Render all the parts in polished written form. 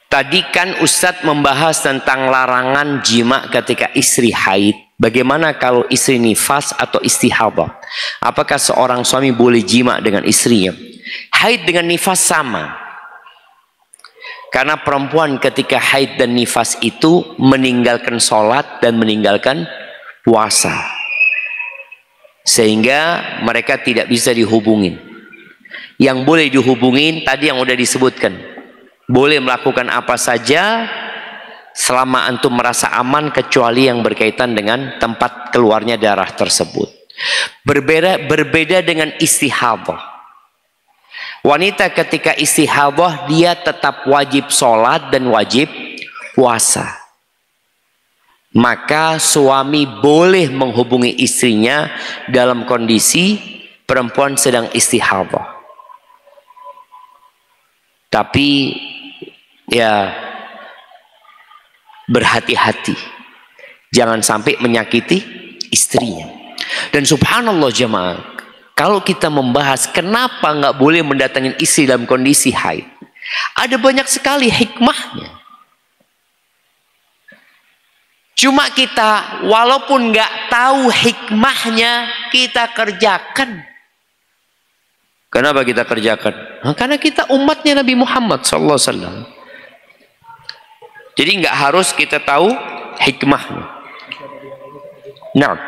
Tadi kan Ustadz membahas tentang larangan jima ketika istri haid. Bagaimana kalau istri nifas atau istihadah? Apakah seorang suami boleh jima dengan istrinya? Haid dengan nifas sama. Karena perempuan ketika haid dan nifas itu meninggalkan sholat dan meninggalkan puasa. Sehingga mereka tidak bisa dihubungin. Yang boleh dihubungin tadi yang sudah disebutkan. Boleh melakukan apa saja selama antum merasa aman kecuali yang berkaitan dengan tempat keluarnya darah tersebut. Berbeda dengan istihadah. Wanita ketika istihadah dia tetap wajib sholat dan wajib puasa. Maka suami boleh menghubungi istrinya dalam kondisi perempuan sedang istihadah. Tapi ya berhati-hati, jangan sampai menyakiti istrinya. Dan subhanallah jemaah, kalau kita membahas kenapa nggak boleh mendatangi istri dalam kondisi haid, ada banyak sekali hikmahnya. Cuma kita walaupun nggak tahu hikmahnya, kita kerjakan. Kenapa kita kerjakan? Nah, karena kita umatnya Nabi Muhammad SAW. Jadi nggak harus kita tahu hikmahnya. Nah,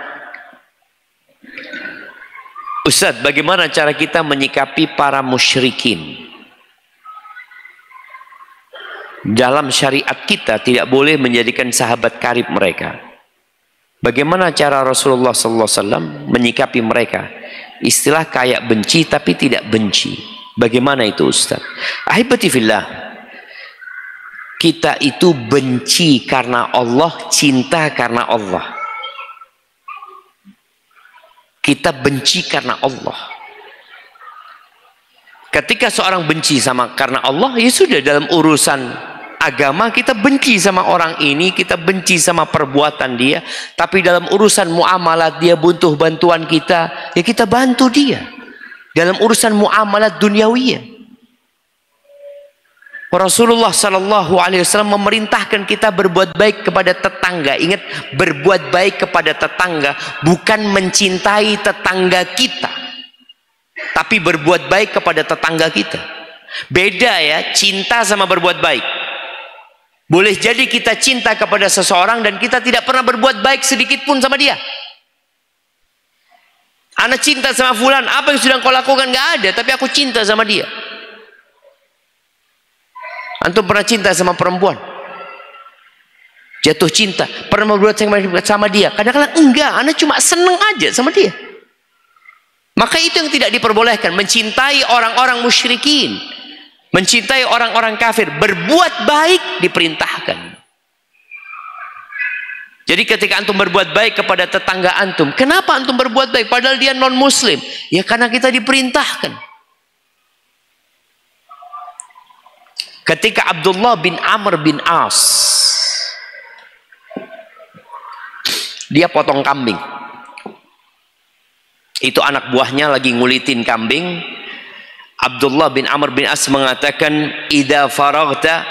Ustadz, bagaimana cara kita menyikapi para musyrikin? Dalam syariat kita tidak boleh menjadikan sahabat karib mereka. Bagaimana cara Rasulullah SAW menyikapi mereka? Istilah kayak benci tapi tidak benci. Bagaimana itu Ustaz? Ahibati fillah, kita itu benci karena Allah, cinta karena Allah. Kita benci karena Allah. Ketika seorang benci karena Allah, ya sudah, dalam urusan agama kita benci sama orang ini, kita benci sama perbuatan dia. Tapi dalam urusan muamalat dia butuh bantuan kita, ya kita bantu dia. Dalam urusan muamalat duniawiyah, Rasulullah SAW memerintahkan kita berbuat baik kepada tetangga. Ingat, berbuat baik kepada tetangga bukan mencintai tetangga kita, tapi berbuat baik kepada tetangga kita. Beda ya, cinta sama berbuat baik. Boleh jadi kita cinta kepada seseorang dan kita tidak pernah berbuat baik sedikit pun sama dia. Ana cinta sama fulan, apa yang sudah kau lakukan? Gak ada, tapi aku cinta sama dia. Antum pernah cinta sama perempuan? Jatuh cinta, pernah berbuat sama dia? Kadang-kadang enggak, ana cuma seneng aja sama dia. Maka itu yang tidak diperbolehkan, mencintai orang-orang musyrikin. Mencintai orang-orang kafir, berbuat baik diperintahkan. Jadi ketika antum berbuat baik kepada tetangga antum, kenapa antum berbuat baik padahal dia non muslim? Ya karena kita diperintahkan. Ketika Abdullah bin Amr bin As, dia potong kambing. Itu anak buahnya lagi ngulitin kambing. Abdullah bin Amr bin As mengatakan, "Idza faraghta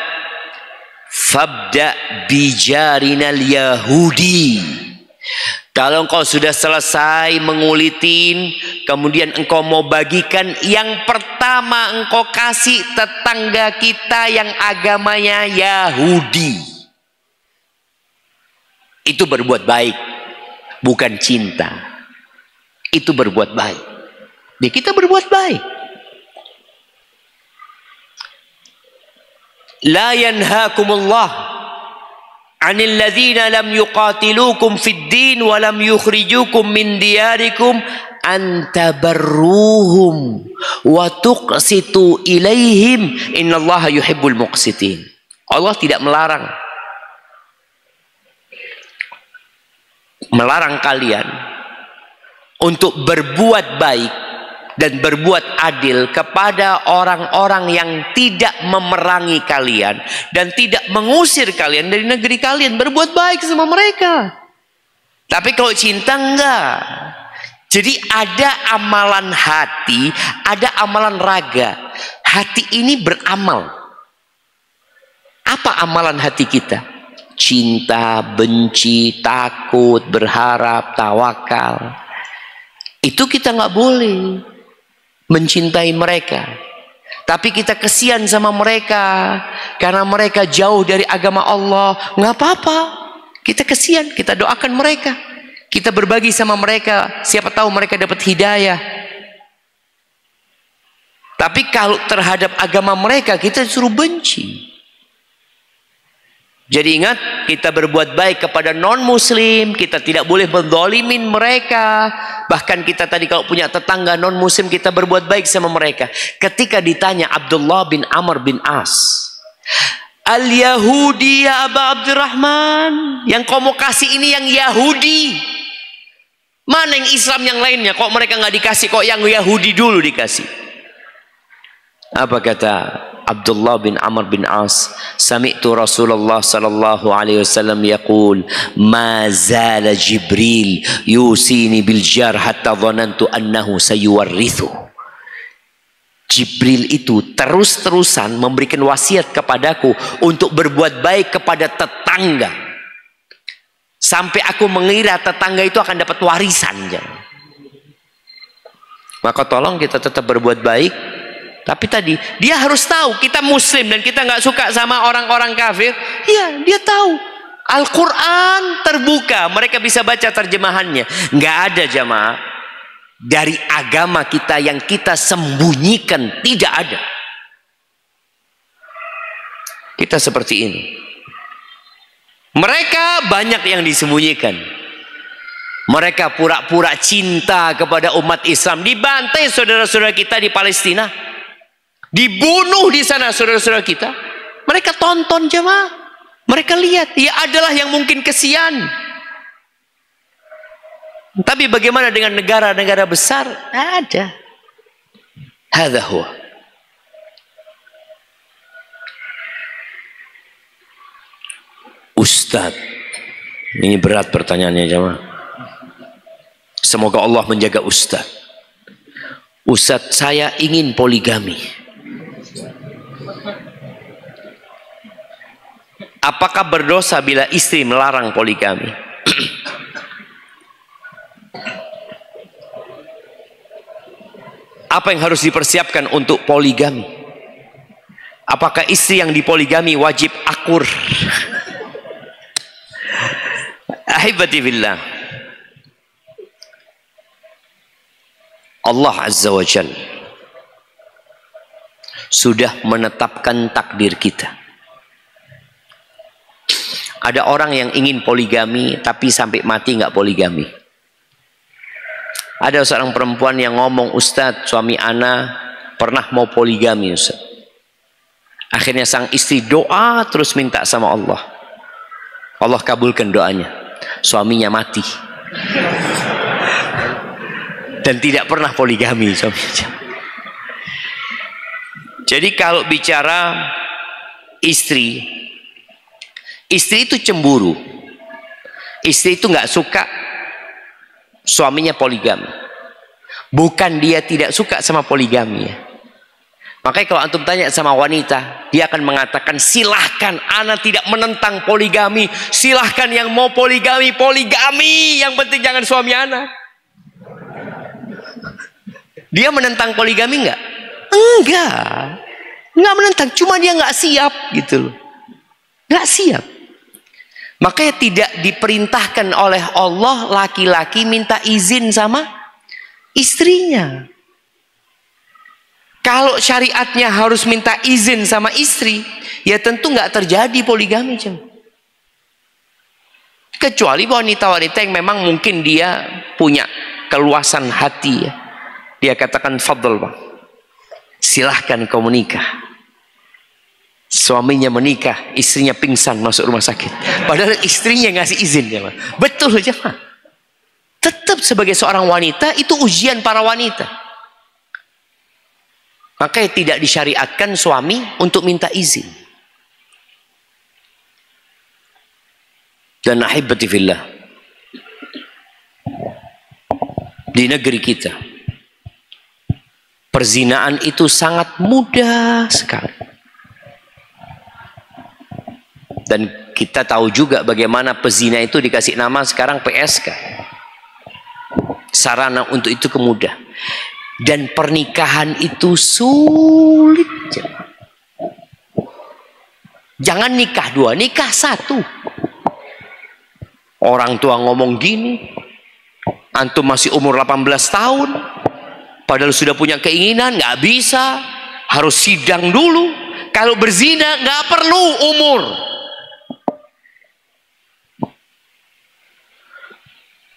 fabda bijarinal Yahudi." Kalau engkau sudah selesai mengulitin, kemudian engkau mau bagikan, yang pertama engkau kasih tetangga kita yang agamanya Yahudi. Itu berbuat baik, bukan cinta. Itu berbuat baik. Jadi kita berbuat baik. La yanhaakumullah 'anil ladzina lam yuqatilukum fid din wa lam yukhrijukum min diyarikum an tabarruhum wa tuqsitu ilaihim innallaha yuhibbul muqsitin. Allah tidak melarang kalian untuk berbuat baik dan berbuat adil kepada orang-orang yang tidak memerangi kalian dan tidak mengusir kalian dari negeri kalian. Berbuat baik sama mereka. Tapi kalau cinta enggak. Jadi ada amalan hati, ada amalan raga. Hati ini beramal. Apa amalan hati kita? Cinta, benci, takut, berharap, tawakal. Itu kita nggak boleh mencintai mereka. Tapi kita kesian sama mereka karena mereka jauh dari agama Allah. Nggak apa-apa. Kita kesian, kita doakan mereka. Kita berbagi sama mereka. Siapa tahu mereka dapat hidayah. Tapi kalau terhadap agama mereka kita disuruh benci. Jadi ingat, kita berbuat baik kepada non-muslim, kita tidak boleh mendolimin mereka. Bahkan kita tadi kalau punya tetangga non-muslim, kita berbuat baik sama mereka. Ketika ditanya Abdullah bin Amr bin As, Al-Yahudi ya Aba Abdurrahman, yang kau mau kasih ini yang Yahudi. Mana yang Islam yang lainnya? Kok mereka nggak dikasih, kok yang Yahudi dulu dikasih? Apa kata Abdullah bin Amr bin As? Sami'tu Rasulullah sallallahu alaihi wasallam yaqul, "Ma zala Jibril yusini bil jar hatta dhanantu annahu sayuwarrithu." Jibril itu terus-terusan memberikan wasiat kepadaku untuk berbuat baik kepada tetangga. Sampai aku mengira tetangga itu akan dapat warisan. Maka tolong kita tetap berbuat baik. Tapi tadi dia harus tahu kita muslim dan kita nggak suka sama orang-orang kafir. Iya, dia tahu Al-Quran terbuka, mereka bisa baca terjemahannya. Nggak ada jamaah dari agama kita yang kita sembunyikan, tidak ada. Kita seperti ini. Mereka banyak yang disembunyikan. Mereka pura-pura cinta kepada umat Islam, dibantai saudara-saudara kita di Palestina. Dibunuh di sana saudara-saudara kita. Mereka tonton jemaah. Mereka lihat. Ya adalah yang mungkin kesian. Tapi bagaimana dengan negara-negara besar? Ada. Hadza huwa. Ustaz. Ini berat pertanyaannya jemaah. Semoga Allah menjaga Ustaz. Ustaz, saya ingin poligami. Apakah berdosa bila istri melarang poligami? Apa yang harus dipersiapkan untuk poligami? Apakah istri yang dipoligami wajib akur? Ahibati billah, Allah Azza wa Jalla sudah menetapkan takdir kita. Ada orang yang ingin poligami tapi sampai mati nggak poligami. Ada seorang perempuan yang ngomong, Ustadz, suami ana pernah mau poligami Ustadz. Akhirnya sang istri doa terus minta sama Allah. Allah kabulkan doanya. Suaminya mati. Dan tidak pernah poligami suaminya. Jadi kalau bicara istri itu cemburu. Istri itu nggak suka suaminya poligami. Bukan dia tidak suka sama poligami ya. Makanya kalau antum tanya sama wanita, dia akan mengatakan silahkan, ana tidak menentang poligami. Silahkan yang mau poligami, poligami. Yang penting jangan suami ana. Dia menentang poligami nggak? Enggak menentang. Cuma dia nggak siap gitu loh. Nggak siap. Makanya tidak diperintahkan oleh Allah laki-laki minta izin sama istrinya. Kalau syariatnya harus minta izin sama istri, ya tentu nggak terjadi poligami. Kecuali wanita-wanita yang memang mungkin dia punya keluasan hati ya. Dia katakan, fadl bang, silahkan kau menikah. Suaminya menikah, istrinya pingsan masuk rumah sakit. Padahal istrinya ngasih izin ya, Pak. Betul aja, Pak. Tetap sebagai seorang wanita itu ujian para wanita. Makanya tidak disyariatkan suami untuk minta izin. Dan ahibati fillah, di negeri kita perzinaan itu sangat mudah sekali. Dan kita tahu juga bagaimana pezina itu dikasih nama sekarang PSK. Sarana untuk itu kemudah. Dan pernikahan itu sulit. Jangan nikah dua, nikah satu. Orang tua ngomong gini, antum masih umur 18 tahun, padahal sudah punya keinginan, nggak bisa, harus sidang dulu. Kalau berzina nggak perlu umur.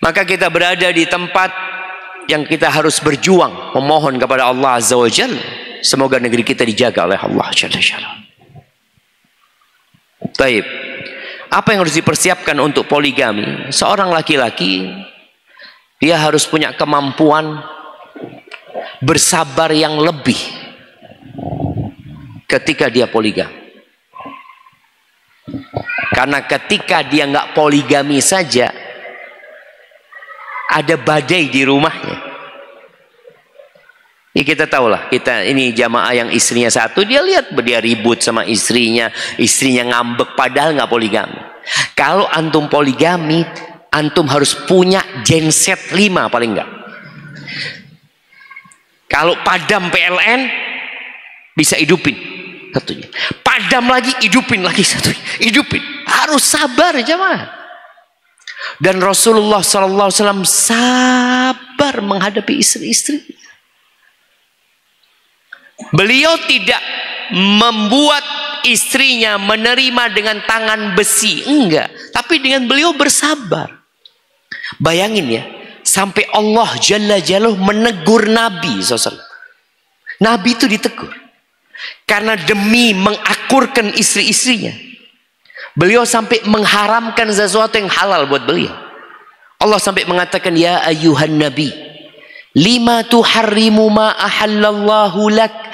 Maka kita berada di tempat yang kita harus berjuang, memohon kepada Allah Azza wa Jalla. Semoga negeri kita dijaga oleh Allah Jalla Jalla. Baik. Apa yang harus dipersiapkan untuk poligami? Seorang laki-laki, dia harus punya kemampuan bersabar yang lebih ketika dia poligami. Karena ketika dia nggak poligami saja, ada badai di rumahnya. Ya kita tahulah, kita ini jamaah yang istrinya satu, dia lihat dia ribut sama istrinya ngambek padahal nggak poligami. Kalau antum poligami, antum harus punya genset 5 paling nggak. Kalau padam PLN bisa hidupin satunya, padam lagi hidupin lagi satunya, hidupin. Harus sabar jamaah. Dan Rasulullah SAW sabar menghadapi istri-istri. Beliau tidak membuat istrinya menerima dengan tangan besi, enggak, tapi dengan beliau bersabar. Bayangin ya, sampai Allah Jalla Jalaluhu menegur Nabi SAW. Nabi itu ditegur karena demi mengakurkan istri-istrinya. Beliau sampai mengharamkan sesuatu yang halal buat beliau. Allah sampai mengatakan, ya ayyuhan nabi, lima tuharrimu ma ahallallahu lak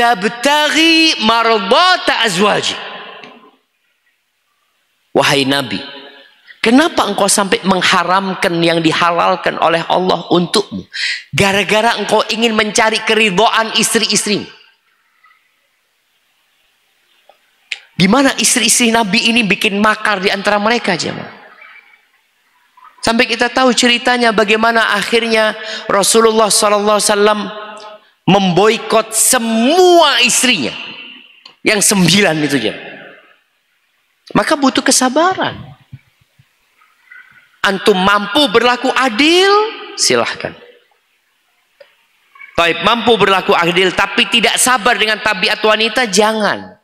tabtaghi mardata azwaji. Wahai nabi, kenapa engkau sampai mengharamkan yang dihalalkan oleh Allah untukmu? Gara-gara engkau ingin mencari keridhaan istri-istrimu. Gimana istri-istri Nabi ini bikin makar di antara mereka, jemaah. Sampai kita tahu ceritanya bagaimana akhirnya Rasulullah SAW memboikot semua istrinya yang 9 itu, jemaah. Maka butuh kesabaran. Antum mampu berlaku adil, silahkan. Baik, mampu berlaku adil tapi tidak sabar dengan tabiat wanita, jangan.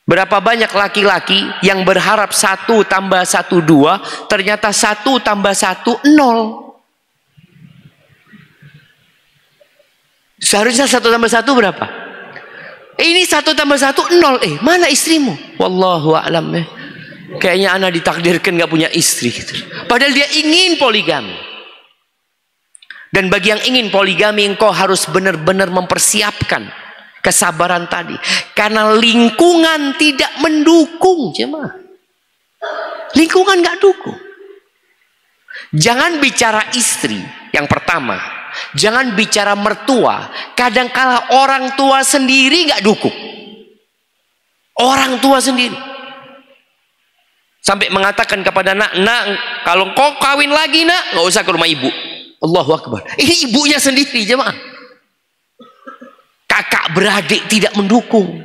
Berapa banyak laki-laki yang berharap 1 tambah 1 2, ternyata 1 tambah 1 0. Seharusnya 1 tambah 1 berapa? Ini 1 tambah 1 0. Mana istrimu? Wallahu a'lam. Kayaknya anak ditakdirkan gak punya istri. Padahal dia ingin poligami. Dan bagi yang ingin poligami, engkau harus benar-benar mempersiapkan kesabaran tadi, karena lingkungan tidak mendukung, jemaah. Lingkungan nggak dukung. Jangan bicara istri yang pertama, jangan bicara mertua. Kadangkala orang tua sendiri nggak dukung. Orang tua sendiri sampai mengatakan kepada nak, kalau kau kawin lagi nak, nggak usah ke rumah ibu. Allahu Akbar. Ini ibunya sendiri, jemaah. Kakak beradik tidak mendukung.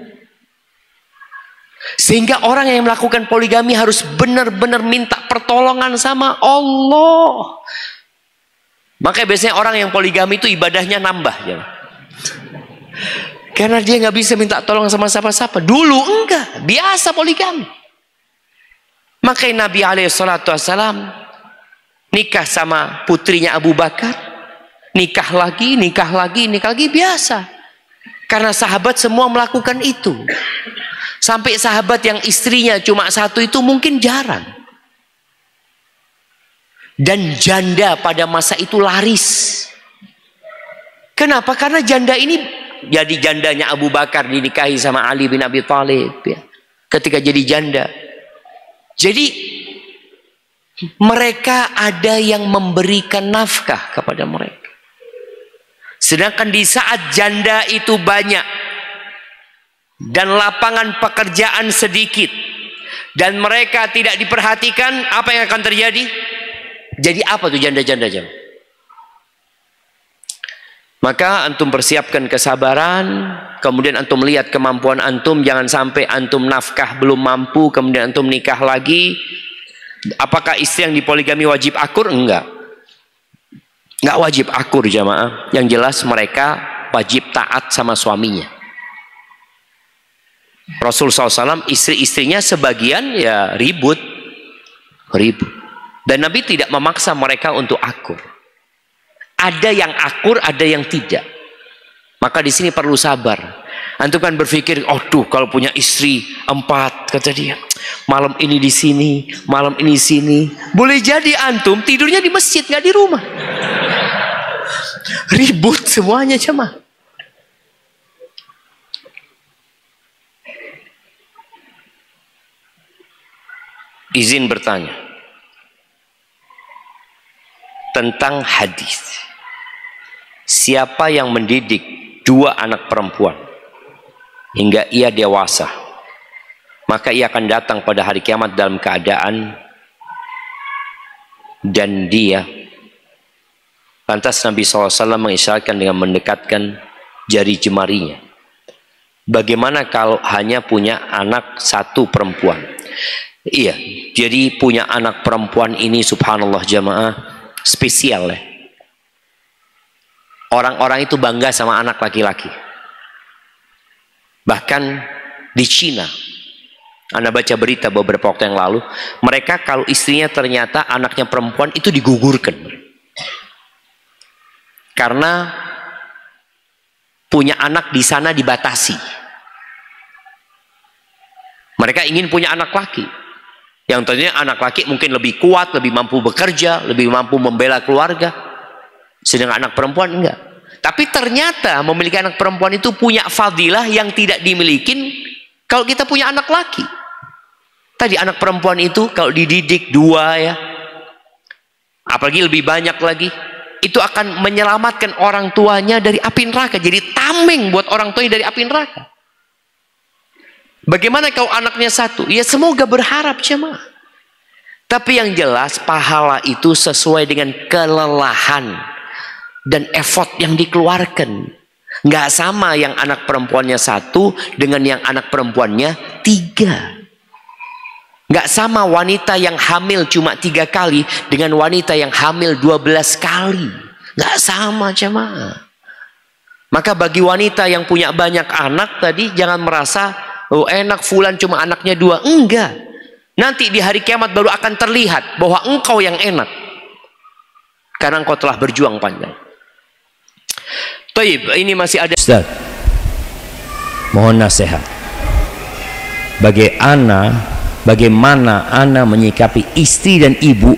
Sehingga orang yang melakukan poligami harus benar-benar minta pertolongan sama Allah. Makanya biasanya orang yang poligami itu ibadahnya nambah, ya. Karena dia nggak bisa minta tolong sama siapa-siapa. Dulu enggak, biasa poligami. Makanya Nabi SAW nikah sama putrinya Abu Bakar, nikah lagi, biasa. Karena sahabat semua melakukan itu. Sampai sahabat yang istrinya cuma 1 itu mungkin jarang. Dan janda pada masa itu laris. Kenapa? Karena janda ini jadi jandanya Abu Bakar, dinikahi sama Ali bin Abi Thalib, ya. Ketika jadi janda. Jadi mereka ada yang memberikan nafkah kepada mereka. Sedangkan di saat janda itu banyak dan lapangan pekerjaan sedikit, dan mereka tidak diperhatikan, apa yang akan terjadi? Jadi apa tuh janda-janda jam? Maka antum persiapkan kesabaran, kemudian antum lihat kemampuan antum, jangan sampai antum nafkah belum mampu, kemudian antum nikah lagi. Apakah istri yang dipoligami wajib akur? Enggak. Enggak wajib akur jamaah. Yang jelas mereka wajib taat sama suaminya. Rasul SAW istri-istrinya sebagian ya ribut. Dan Nabi tidak memaksa mereka untuk akur. Ada yang akur, ada yang tidak. Maka di sini perlu sabar. Antum kan berpikir, oh tuh kalau punya istri 4, kata dia, malam ini di sini, malam ini di sini. Boleh jadi antum tidurnya di masjid, nggak di rumah. Ribut semuanya jemaah. Izin bertanya tentang hadis. Siapa yang mendidik 2 anak perempuan hingga ia dewasa, maka ia akan datang pada hari kiamat dalam keadaan dan dia. Lantas Nabi SAW mengisyaratkan dengan mendekatkan jari jemarinya. Bagaimana kalau hanya punya anak 1 perempuan? Iya, jadi punya anak perempuan ini subhanallah jamaah spesial ya. Orang-orang itu bangga sama anak laki-laki. Bahkan di Cina, Anda baca berita beberapa waktu yang lalu, mereka kalau istrinya ternyata anaknya perempuan itu digugurkan. Karena punya anak di sana dibatasi. Mereka ingin punya anak laki. Yang tentunya anak laki mungkin lebih kuat, lebih mampu bekerja, lebih mampu membela keluarga. Sedangkan anak perempuan enggak. Tapi ternyata memiliki anak perempuan itu punya fadilah yang tidak dimiliki kalau kita punya anak laki. Tadi anak perempuan itu kalau dididik 2 ya, apalagi lebih banyak lagi, itu akan menyelamatkan orang tuanya dari api neraka. Jadi tameng buat orang tuanya dari api neraka. Bagaimana kalau anaknya 1? Ya semoga berharap jemaah. Tapi yang jelas pahala itu sesuai dengan kelelahan dan effort yang dikeluarkan. Nggak sama yang anak perempuannya 1 dengan yang anak perempuannya 3. Nggak sama wanita yang hamil cuma 3 kali dengan wanita yang hamil 12 kali. Nggak sama jemaah. Maka bagi wanita yang punya banyak anak tadi, jangan merasa oh enak fulan cuma anaknya 2. Enggak. Nanti di hari kiamat baru akan terlihat bahwa engkau yang enak. Karena engkau telah berjuang panjang. Taib, ini masih ada. Ustaz, mohon nasihat. Bagaimana ana menyikapi istri dan ibu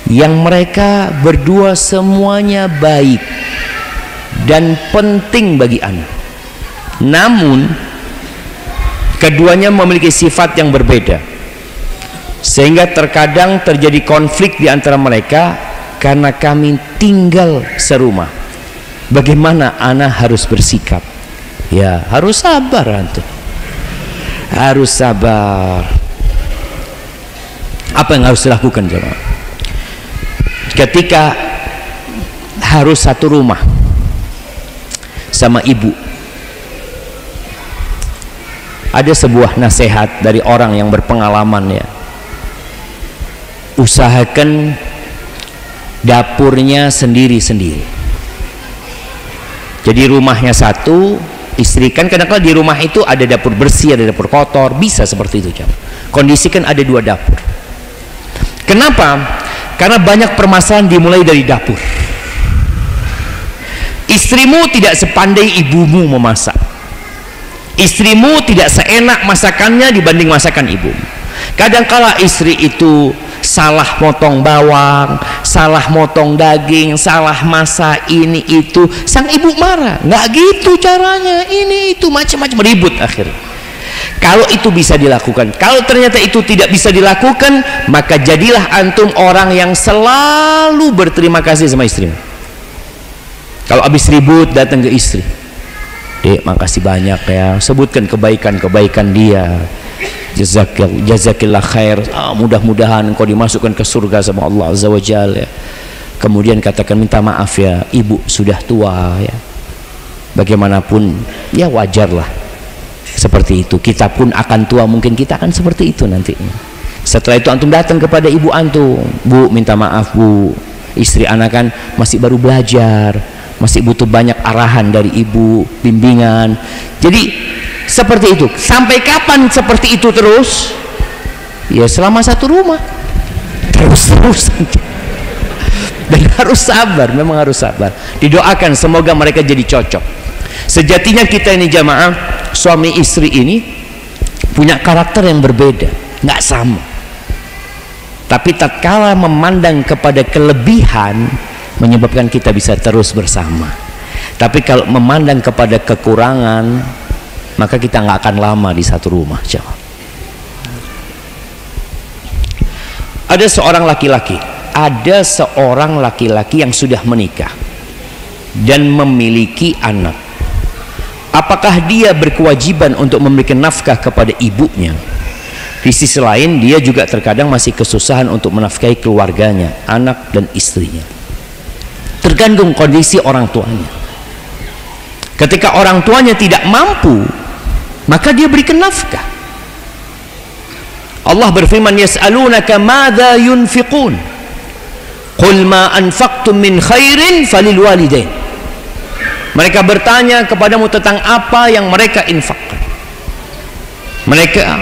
yang mereka berdua semuanya baik dan penting bagi ana. Namun keduanya memiliki sifat yang berbeda, sehingga terkadang terjadi konflik di antara mereka karena kami tinggal serumah. Bagaimana ana harus bersikap? Ya harus sabar antum. Harus sabar. Apa yang harus dilakukan jemaah? Ketika harus satu rumah sama ibu, ada sebuah nasihat dari orang yang berpengalaman ya. Usahakan dapurnya sendiri-sendiri. Jadi rumahnya 1, istri kan kadang-kadang di rumah itu ada dapur bersih, ada dapur kotor, bisa seperti itu jam. Kondisikan ada 2 dapur. Kenapa? Karena banyak permasalahan dimulai dari dapur. Istrimu tidak sepandai ibumu memasak. Istrimu tidak seenak masakannya dibanding masakan ibumu. Kadang-kala istri itu salah motong bawang, salah motong daging, salah masak ini itu, sang ibu marah. Nggak gitu caranya, ini itu macam-macam, ribut akhirnya. Kalau itu bisa dilakukan, kalau ternyata itu tidak bisa dilakukan, maka jadilah antum orang yang selalu berterima kasih sama istrimu. Kalau habis ribut datang ke istri, Dek makasih banyak ya, sebutkan kebaikan-kebaikan dia. jazakillah khair, mudah-mudahan engkau dimasukkan ke surga sama Allah Azza wa Jalla, ya. Kemudian katakan minta maaf ya, ibu sudah tua ya, bagaimanapun ya wajarlah seperti itu, kita pun akan tua, mungkin kita akan seperti itu nantinya. Setelah itu antum datang kepada ibu antum, bu minta maaf bu, istri anak kan masih baru belajar, masih butuh banyak arahan dari ibu, bimbingan. Jadi seperti itu. Sampai kapan seperti itu terus? Ya selama satu rumah, terus-terusan. Dan harus sabar, memang harus sabar. Didoakan semoga mereka jadi cocok. Sejatinya kita ini jamaah, suami istri ini punya karakter yang berbeda, nggak sama. Tapi tatkala memandang kepada kelebihan, menyebabkan kita bisa terus bersama. Tapi kalau memandang kepada kekurangan, maka kita nggak akan lama di satu rumah. Ada seorang laki-laki yang sudah menikah dan memiliki anak. Apakah dia berkewajiban untuk memberikan nafkah kepada ibunya? Di sisi lain dia juga terkadang masih kesusahan untuk menafkahi keluarganya, anak dan istrinya. Tergantung kondisi orang tuanya. Ketika orang tuanya tidak mampu, maka dia berikan nafkah. Allah berfirman, yas'alunaka madza yunfiqun qul ma anfaqtum min khairin falil walidain. Mereka bertanya kepadamu tentang apa yang mereka infakkan.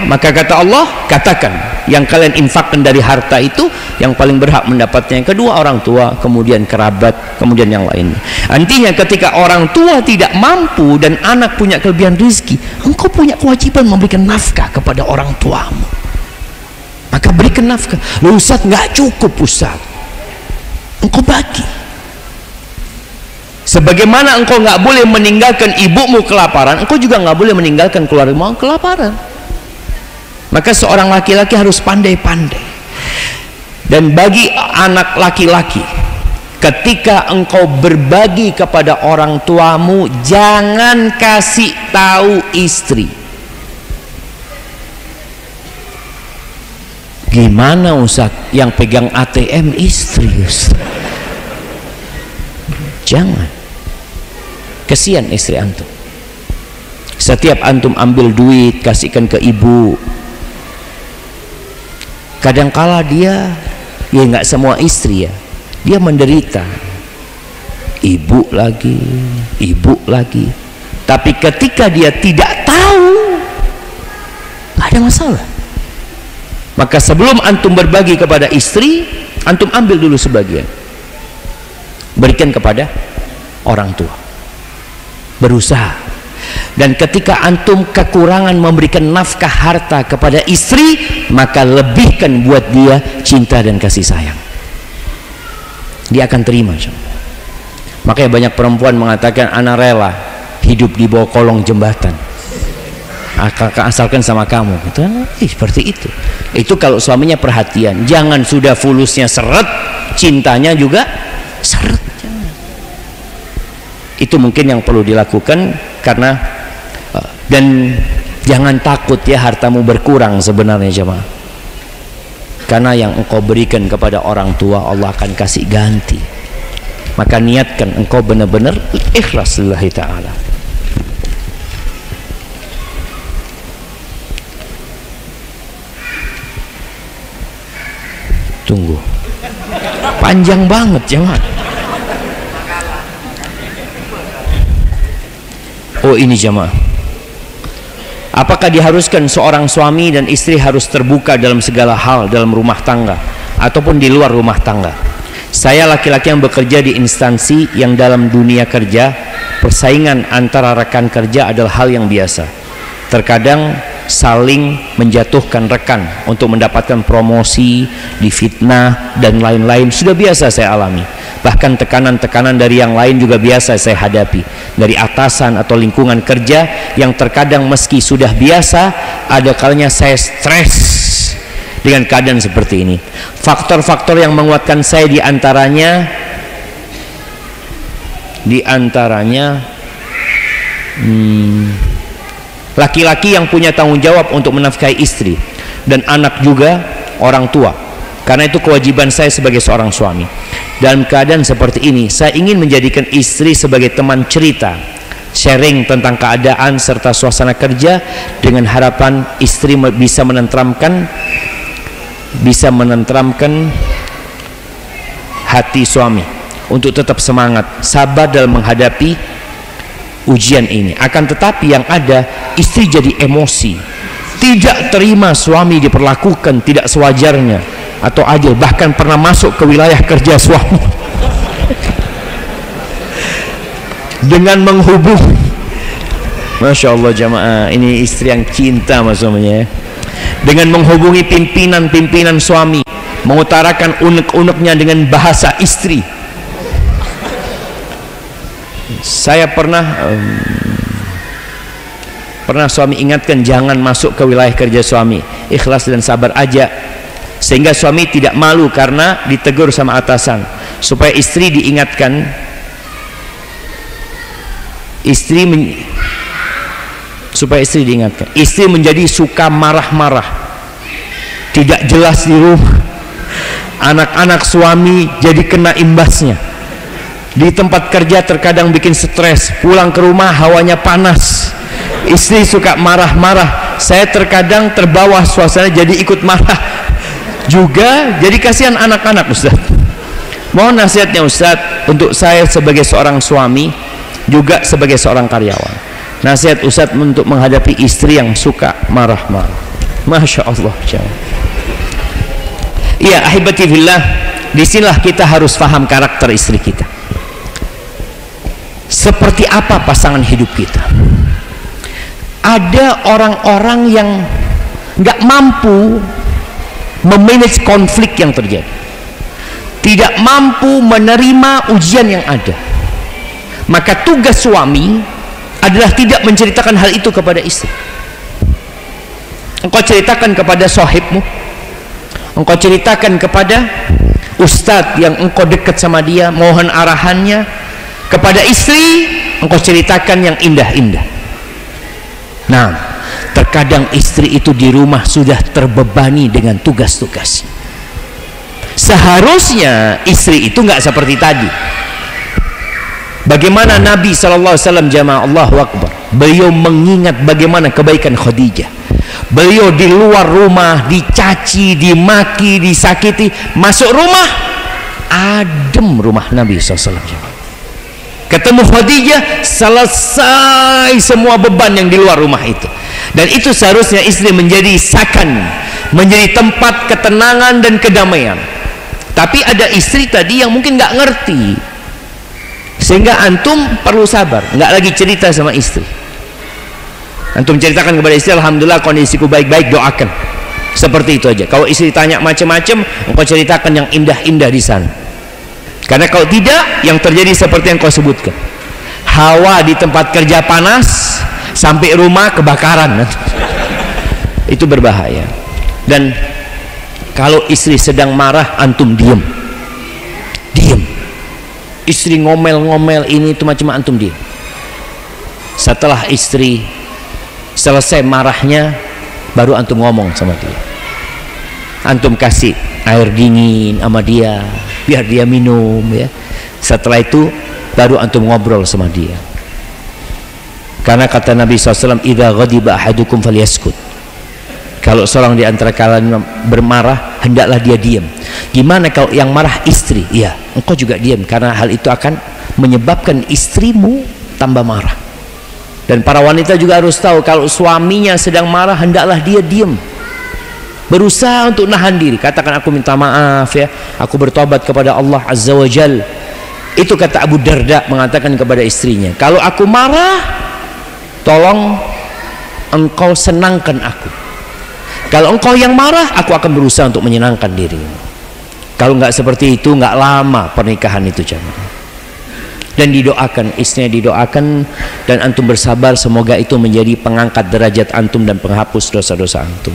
Maka kata Allah, katakan yang kalian infakkan dari harta itu, yang paling berhak mendapatnya yang kedua orang tua, kemudian kerabat, kemudian yang lain. Artinya ketika orang tua tidak mampu dan anak punya kelebihan rezeki, engkau punya kewajiban memberikan nafkah kepada orang tuamu. Maka berikan nafkah. Loh Ustaz, nggak cukup Ustaz, engkau bagi. Sebagaimana engkau nggak boleh meninggalkan ibumu kelaparan, engkau juga nggak boleh meninggalkan keluargamu kelaparan. Maka seorang laki-laki harus pandai-pandai. Dan bagi anak laki-laki, ketika engkau berbagi kepada orang tuamu, jangan kasih tahu istri. Gimana Ustaz, yang pegang ATM istri Ustaz? Jangan. Kesian istri antum. Setiap antum ambil duit kasihkan ke ibu, kadangkala dia, ya nggak semua istri ya, dia menderita, ibu lagi. Tapi ketika dia tidak tahu, nggak ada masalah. Maka sebelum antum berbagi kepada istri, antum ambil dulu sebagian, berikan kepada orang tua, berusaha. Dan ketika antum kekurangan memberikan nafkah harta kepada istri, maka lebihkan buat dia cinta dan kasih sayang, dia akan terima. Makanya banyak perempuan mengatakan, ana rela hidup di bawah kolong jembatan asalkan sama kamu gitu. Seperti itu. Itu kalau suaminya perhatian. Jangan sudah fulusnya seret, cintanya juga seret. Itu mungkin yang perlu dilakukan. Karena dan jangan takut ya hartamu berkurang sebenarnya jemaah, karena yang engkau berikan kepada orang tua Allah akan kasih ganti. Maka niatkan engkau benar-benar ikhlas lillahi ta'ala. Tunggu, panjang banget jemaah. Oh ini jamaah, apakah diharuskan seorang suami dan istri harus terbuka dalam segala hal dalam rumah tangga ataupun di luar rumah tangga? Saya laki-laki yang bekerja di instansi yang dalam dunia kerja, persaingan antara rekan kerja adalah hal yang biasa. Terkadang saling menjatuhkan rekan untuk mendapatkan promosi, difitnah dan lain-lain sudah biasa saya alami. Bahkan tekanan-tekanan dari yang lain juga biasa saya hadapi, dari atasan atau lingkungan kerja yang terkadang meski sudah biasa, ada kalanya saya stres dengan keadaan seperti ini. Faktor-faktor yang menguatkan saya diantaranya Laki-laki yang punya tanggung jawab untuk menafkahi istri, dan anak juga orang tua. Karena itu kewajiban saya sebagai seorang suami. Dalam keadaan seperti ini, saya ingin menjadikan istri sebagai teman cerita, sharing tentang keadaan serta suasana kerja, dengan harapan istri bisa menenteramkan hati suami untuk tetap semangat, sabar dalam menghadapi ujian ini. Akan tetapi yang ada, istri jadi emosi, tidak terima suami diperlakukan tidak sewajarnya atau adil, bahkan pernah masuk ke wilayah kerja suami dengan menghubungi, Masya Allah jamaah, ini istri yang cinta mas suaminya, dengan menghubungi pimpinan suami, mengutarakan unek-uneknya dengan bahasa istri. Saya pernah suami ingatkan jangan masuk ke wilayah kerja suami, ikhlas dan sabar aja, sehingga suami tidak malu karena ditegur sama atasan, supaya istri diingatkan, istri menjadi suka marah-marah, tidak jelas di rumah, anak-anak suami jadi kena imbasnya. Di tempat kerja terkadang bikin stres, pulang ke rumah hawanya panas, istri suka marah-marah, saya terkadang terbawa suasana jadi ikut marah juga, jadi kasihan anak-anak. Ustaz, mohon nasihatnya Ustaz untuk saya sebagai seorang suami juga sebagai seorang karyawan. Nasihat Ustaz untuk menghadapi istri yang suka marah-marah. Masya Allah. Iya ahibati fillah, disinilah kita harus paham karakter istri kita, seperti apa pasangan hidup kita. Ada orang-orang yang nggak mampu memanage konflik yang terjadi, tidak mampu menerima ujian yang ada. Maka tugas suami adalah tidak menceritakan hal itu kepada istri. Engkau ceritakan kepada sahibmu, engkau ceritakan kepada ustadz yang engkau dekat sama dia, mohon arahannya. Kepada istri engkau ceritakan yang indah-indah. Nah, terkadang istri itu di rumah sudah terbebani dengan tugas-tugas. Seharusnya istri itu nggak seperti tadi. Bagaimana Nabi SAW, jamaah Allahu Akbar, beliau mengingat bagaimana kebaikan Khadijah. Beliau di luar rumah dicaci, dimaki, disakiti, masuk rumah adem rumah Nabi SAW. Ketemu Khadijah, selesai semua beban yang di luar rumah itu. Dan itu seharusnya istri menjadi sakan, menjadi tempat ketenangan dan kedamaian. Tapi ada istri tadi yang mungkin nggak ngerti, sehingga antum perlu sabar, nggak lagi cerita sama istri. Antum ceritakan kepada istri, alhamdulillah kondisiku baik-baik, doakan. Seperti itu aja. Kalau istri tanya macam-macam, engkau ceritakan yang indah-indah di sana. Karena kalau tidak, yang terjadi seperti yang kau sebutkan, hawa di tempat kerja panas, sampai rumah kebakaran. Itu berbahaya. Dan kalau istri sedang marah, antum diem. Istri ngomel-ngomel ini itu macam antum diem. Setelah istri selesai marahnya, baru antum ngomong sama dia. Antum kasih air dingin sama dia, biar dia minum ya. Setelah itu baru antum ngobrol sama dia. Karena kata Nabi SAW, idza ghadiba ahadukum falyaskut. Kalau seorang di antara kalian bermarah, hendaklah dia diam. Gimana kalau yang marah istri? Ya, engkau juga diam, karena hal itu akan menyebabkan istrimu tambah marah. Dan para wanita juga harus tahu, kalau suaminya sedang marah, hendaklah dia diam, berusaha untuk nahan diri. Katakan, aku minta maaf ya, aku bertobat kepada Allah Azza wa Jal. Itu kata Abu Darda mengatakan kepada istrinya, kalau aku marah, tolong engkau senangkan aku. Kalau engkau yang marah, aku akan berusaha untuk menyenangkan dirimu. Kalau nggak seperti itu, nggak lama pernikahan itu jamaah. Dan didoakan, istrinya didoakan, dan antum bersabar, semoga itu menjadi pengangkat derajat antum dan penghapus dosa-dosa antum.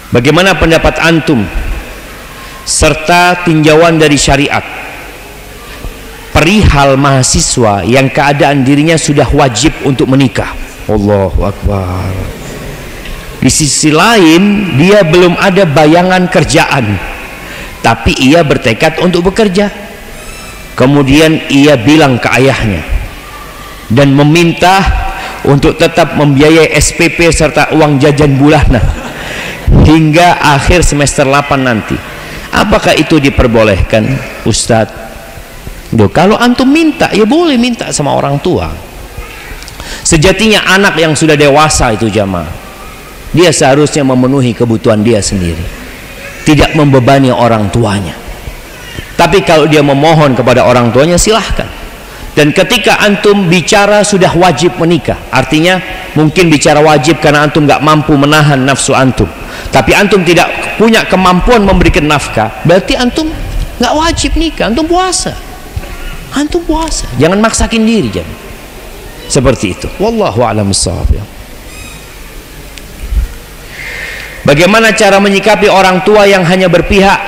Bagaimana pendapat antum serta tinjauan dari syariat perihal mahasiswa yang keadaan dirinya sudah wajib untuk menikah. Allahu Akbar. Di sisi lain dia belum ada bayangan kerjaan, tapi ia bertekad untuk bekerja. Kemudian ia bilang ke ayahnya dan meminta untuk tetap membiayai SPP serta uang jajan bulanan hingga akhir semester 8 nanti. Apakah itu diperbolehkan, Ustadz? Duh, kalau antum minta, ya boleh minta sama orang tua. Sejatinya anak yang sudah dewasa itu jamaah, dia seharusnya memenuhi kebutuhan dia sendiri, tidak membebani orang tuanya. Tapi kalau dia memohon kepada orang tuanya, silahkan. Dan ketika antum bicara sudah wajib menikah, artinya mungkin bicara wajib karena antum nggak mampu menahan nafsu antum, tapi antum tidak punya kemampuan memberikan nafkah, berarti antum nggak wajib nikah, antum puasa. Antum puasa, jangan maksakin diri, jangan. Seperti itu. Wallahu a'lam bishawab. Bagaimana cara menyikapi orang tua yang hanya berpihak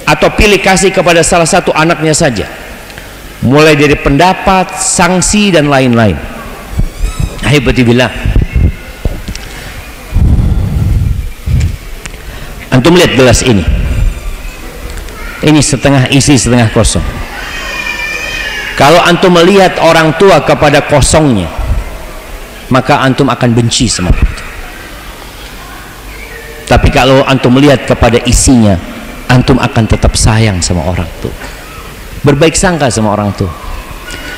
atau pilih kasih kepada salah satu anaknya saja, mulai dari pendapat, sanksi dan lain-lain? Ahibatibillah, antum lihat gelas ini setengah isi setengah kosong. Kalau antum melihat orang tua kepada kosongnya, maka antum akan benci sama itu. Tapi kalau antum melihat kepada isinya, antum akan tetap sayang sama orang tua, berbaik sangka sama orang tua.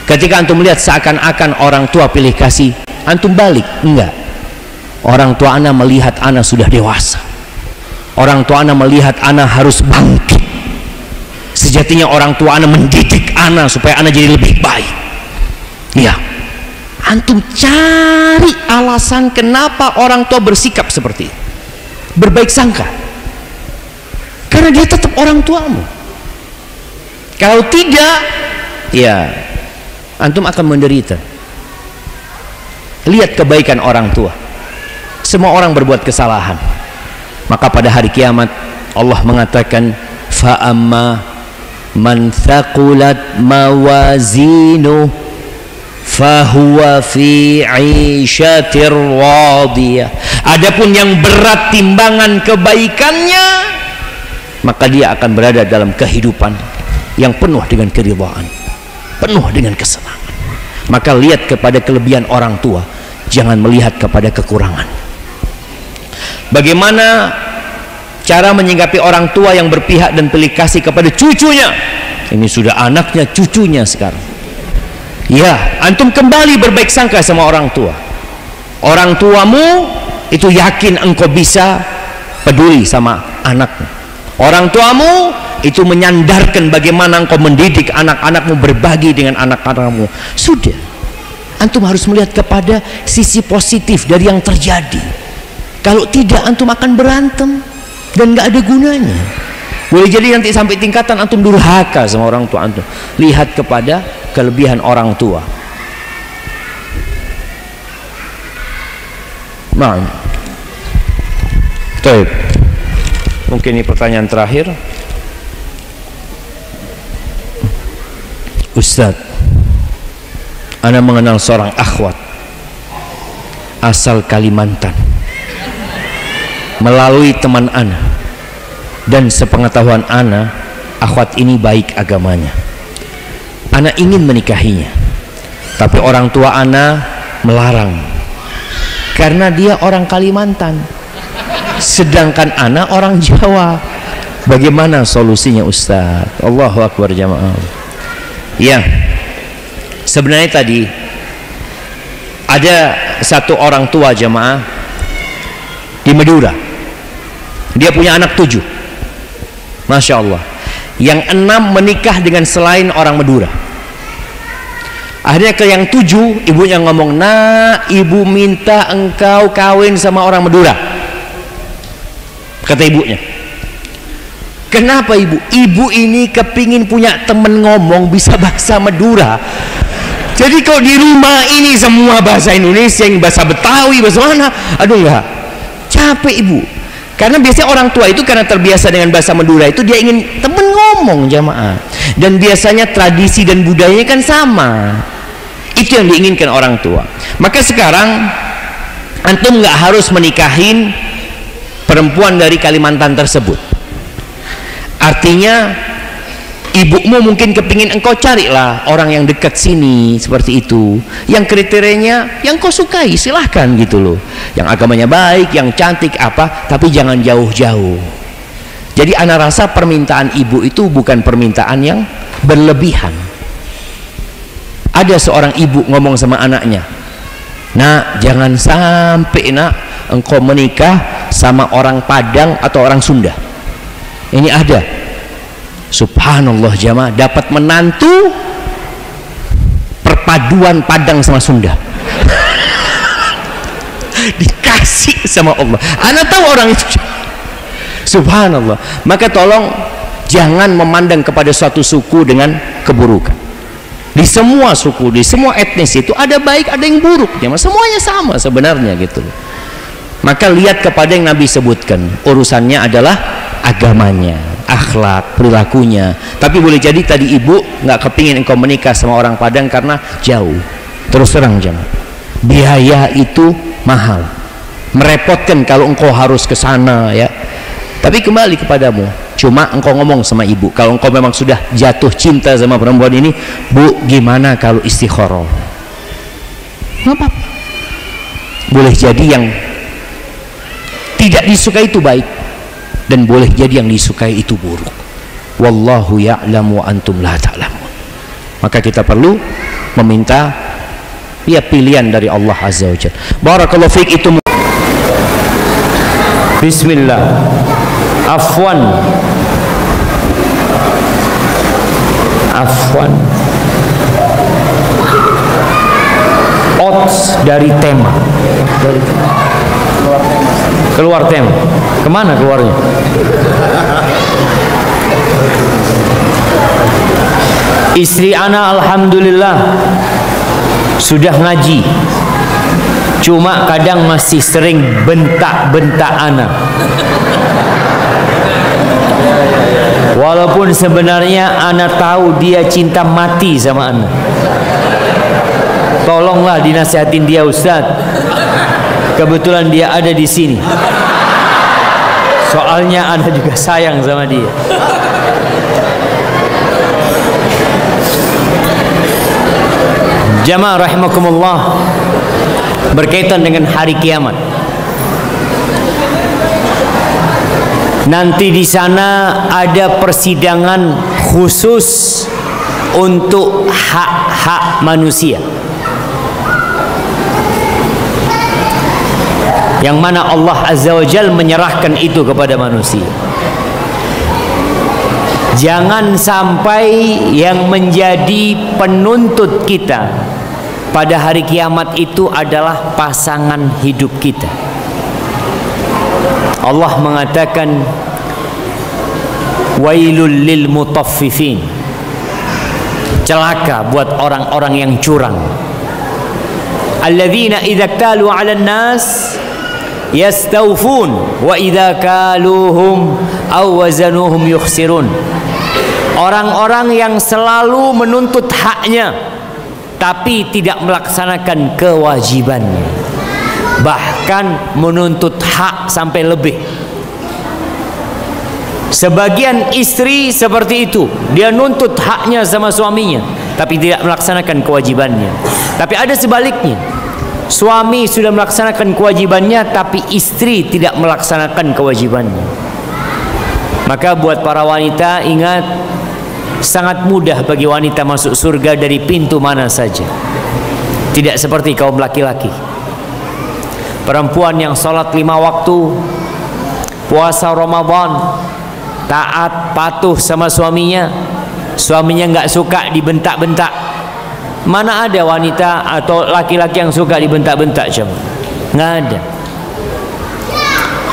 Ketika antum melihat seakan-akan orang tua pilih kasih, antum balik, enggak. Orang tua ana melihat ana sudah dewasa, orang tua ana melihat ana harus bangkit. Sejatinya orang tua ana mendidik ana supaya ana jadi lebih baik. Ya, antum cari alasan kenapa orang tua bersikap seperti itu, berbaik sangka, karena dia tetap orang tuamu. Kalau tidak, ya antum akan menderita. Lihat kebaikan orang tua. Semua orang berbuat kesalahan, maka pada hari kiamat Allah mengatakan, fa amma man thaqulat mawazinu fahuwa fi 'ishatir radiyah. Adapun yang berat timbangan kebaikannya, maka dia akan berada dalam kehidupan yang penuh dengan keridhaan, penuh dengan kesenangan. Maka lihat kepada kelebihan orang tua, jangan melihat kepada kekurangan. Bagaimana cara menyikapi orang tua yang berpihak dan pilih kasih kepada cucunya? Ini sudah anaknya, cucunya sekarang. Ya, antum kembali berbaik sangka sama orang tua. Orang tuamu itu yakin engkau bisa peduli sama anakmu. Orang tuamu itu menyandarkan bagaimana engkau mendidik anak-anakmu, berbagi dengan anak-anakmu. Sudah, antum harus melihat kepada sisi positif dari yang terjadi. Kalau tidak, antum akan berantem dan nggak ada gunanya. Boleh jadi nanti sampai tingkatan antum durhaka sama orang tua antum. Lihat kepada kelebihan orang tua. Nah, baik. Mungkin ini pertanyaan terakhir. Ustadz, ana mengenal seorang akhwat asal Kalimantan. Melalui teman ana dan sepengetahuan ana, akhwat ini baik agamanya. Ana ingin menikahinya, tapi orang tua ana melarang karena dia orang Kalimantan, sedangkan ana orang Jawa. Bagaimana solusinya Ustaz? Allahu Akbar jamaah. Ya, sebenarnya tadi ada satu orang tua jamaah di Madura. Dia punya anak 7, Masya Allah. Yang 6 menikah dengan selain orang Madura. Akhirnya ke yang 7, ibunya ngomong, nah ibu minta engkau kawin sama orang Madura. Kata ibunya, kenapa ibu? Ibu ini kepingin punya temen ngomong bisa bahasa Madura. Jadi kalau di rumah ini semua bahasa Indonesia, yang bahasa Betawi, bahasa mana, aduh enggak, capek ibu. Karena biasanya orang tua itu karena terbiasa dengan bahasa Madura itu dia ingin temen ngomong jamaah. Dan biasanya tradisi dan budayanya kan sama. Itu yang diinginkan orang tua. Maka sekarang antum nggak harus menikahin perempuan dari Kalimantan tersebut. Artinya ibumu mungkin kepingin engkau carilah orang yang dekat sini seperti itu, yang kriterianya yang kau sukai, silahkan gitu loh, yang agamanya baik, yang cantik apa, tapi jangan jauh-jauh. Jadi ana rasa permintaan ibu itu bukan permintaan yang berlebihan. Ada seorang ibu ngomong sama anaknya, nak, jangan sampai nak engkau menikah sama orang Padang atau orang Sunda. Ini ada, subhanallah jamaah, dapat menantu perpaduan Padang sama Sunda. Dikasih sama Allah. Ana tahu orang itu, subhanallah. Maka tolong jangan memandang kepada suatu suku dengan keburukan. Di semua suku, di semua etnis itu ada baik, ada yang buruk, jamaah. Semuanya sama sebenarnya gitu. Maka lihat kepada yang Nabi sebutkan, urusannya adalah agamanya, akhlak, perilakunya. Tapi boleh jadi tadi ibu nggak kepingin engkau menikah sama orang Padang karena jauh. Terus terang jamaah, biaya itu mahal, merepotkan kalau engkau harus ke sana ya. Tapi kembali kepadamu, cuma engkau ngomong sama ibu, kalau engkau memang sudah jatuh cinta sama perempuan ini, bu, gimana kalau istikharah? Nggak apa-apa. Boleh jadi yang tidak disukai itu baik, dan boleh jadi yang disukai itu buruk. Wallahu ya'lamu wa antum la ta'lamun. Maka kita perlu meminta ya pilihan dari Allah Azza wa Jalla. Barakallahu fiik. Itu bismillah. Afwan odds dari tema, keluar tema. Kemana keluarnya? Istri ana alhamdulillah sudah ngaji, cuma kadang masih sering bentak-bentak ana. Walaupun sebenarnya ana tahu dia cinta mati sama ana. Tolonglah dinasihatin dia, Ustaz. Kebetulan dia ada di sini. Soalnya ana juga sayang sama dia. Jamaah rahimakumullah, berkaitan dengan hari kiamat. Nanti di sana ada persidangan khusus untuk hak-hak manusia, yang mana Allah Azza wa Jalla menyerahkan itu kepada manusia. Jangan sampai yang menjadi penuntut kita pada hari kiamat itu adalah pasangan hidup kita. Allah mengatakan wailul lil mutaffifin, celaka buat orang-orang yang curang. Alladzina idza talu 'alan nas yastawfun wa idza kaluhum aw wazanuhum yukhsirun. Orang-orang yang selalu menuntut haknya tapi tidak melaksanakan kewajibannya, bahkan menuntut hak sampai lebih. Sebagian istri seperti itu, dia nuntut haknya sama suaminya tapi tidak melaksanakan kewajibannya. Tapi ada sebaliknya, suami sudah melaksanakan kewajibannya tapi istri tidak melaksanakan kewajibannya. Maka buat para wanita, ingat, sangat mudah bagi wanita masuk surga dari pintu mana saja. Tidak seperti kaum laki-laki. Perempuan yang sholat 5 waktu, puasa Ramadan, taat, patuh sama suaminya, suaminya nggak suka dibentak-bentak. Mana ada wanita atau laki-laki yang suka dibentak-bentak? Nggak ada.